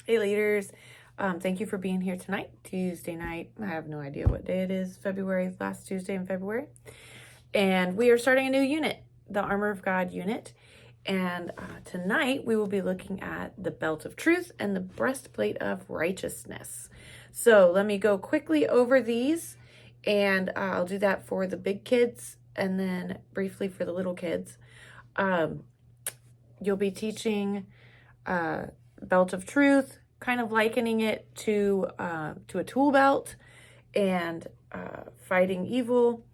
Hey leaders, thank you for being here tonight, Tuesday night. I have no idea what day it is, last Tuesday in February. And we are starting a new unit, the Armor of God unit. And tonight we will be looking at the belt of truth and the breastplate of righteousness. So let me go quickly over these, and I'll do that for the big kids and then briefly for the little kids. You'll be teaching belt of truth, kind of likening it to a tool belt, and fighting evil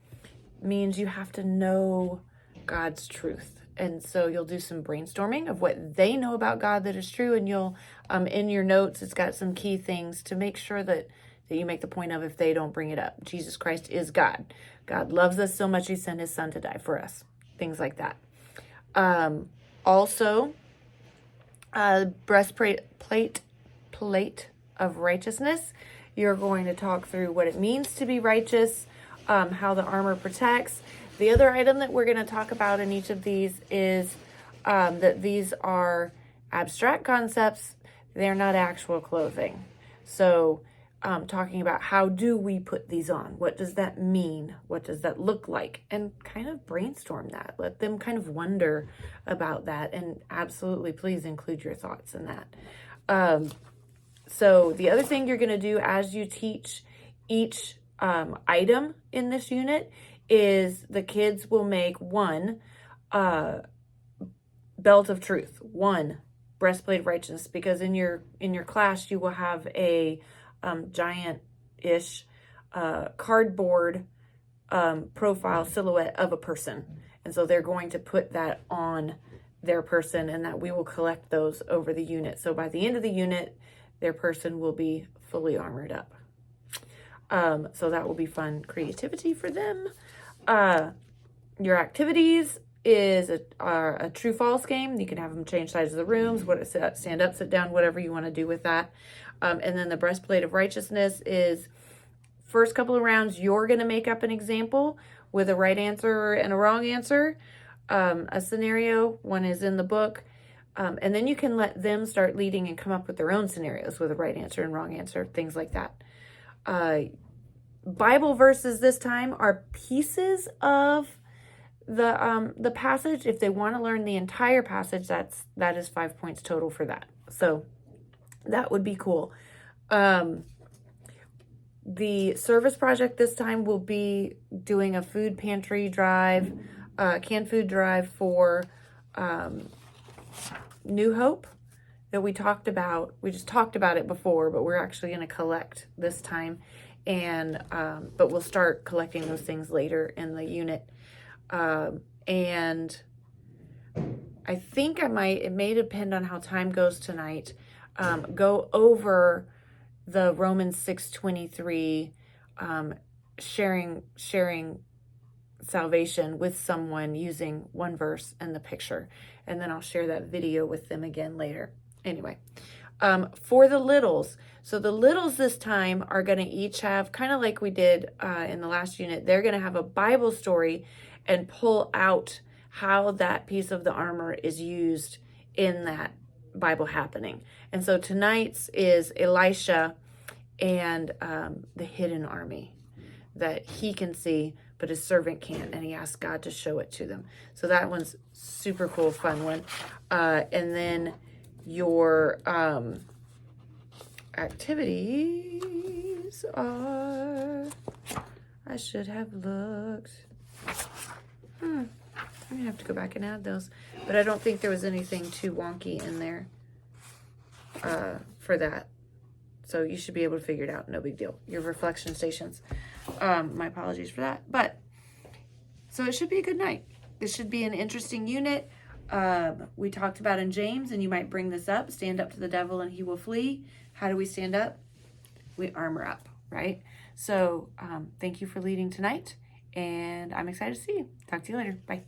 means you have to know God's truth. And so you'll do some brainstorming of what they know about God that is true, and you'll in your notes it's got some key things to make sure that you make the point of if they don't bring it up. Jesus Christ is God. God loves us so much he sent his son to die for us. Things like that. Also, breastplate of righteousness. You're going to talk through what it means to be righteous, how the armor protects. The other item that we're going to talk about in each of these is that these are abstract concepts. They're not actual clothing. So talking about how do we put these on? What does that mean? What does that look like? And kind of brainstorm that. Let them kind of wonder about that. And absolutely, please include your thoughts in that. So the other thing you're going to do as you teach each item in this unit is the kids will make one belt of truth, one breastplate of righteousness, because in your class you will have a giant-ish cardboard profile silhouette of a person. And so they're going to put that on their person, and that we will collect those over the unit. So by the end of the unit, their person will be fully armored up. So that will be fun creativity for them. Your activities is a true-false game. You can have them change sides of the rooms, stand up, sit down, whatever you want to do with that. And then the breastplate of righteousness is first couple of rounds, you're going to make up an example with a right answer and a wrong answer. A scenario, one is in the book. And then you can let them start leading and come up with their own scenarios with a right answer and wrong answer, things like that. Bible verses this time are pieces of the passage. If they want to learn the entire passage, that is 5 points total for that. So that would be cool. The service project this time will be doing a food pantry drive, canned food drive for New Hope that we talked about. We just talked about it before, but we're actually going to collect this time. And but we'll start collecting those things later in the unit. And I think it may depend on how time goes tonight. Go over the Romans 6:23, sharing salvation with someone using one verse and the picture. And then I'll share that video with them again later. Anyway, for the littles. So the littles this time are going to each have, kind of like we did in the last unit, they're going to have a Bible story and pull out how that piece of the armor is used in that Bible happening. And so tonight's is Elisha and the hidden army that he can see, but his servant can't, and he asked God to show it to them. So that one's super cool, fun one. And then your activities are, I should have looked. I'm gonna have to go back and add those, but I don't think there was anything too wonky in there for that. So you should be able to figure it out. No big deal. Your reflection stations. My apologies for that. But so it should be a good night. This should be an interesting unit. We talked about in James, and you might bring this up, stand up to the devil and he will flee. How do we stand up? We armor up, right? So thank you for leading tonight, and I'm excited to see you. Talk to you later. Bye.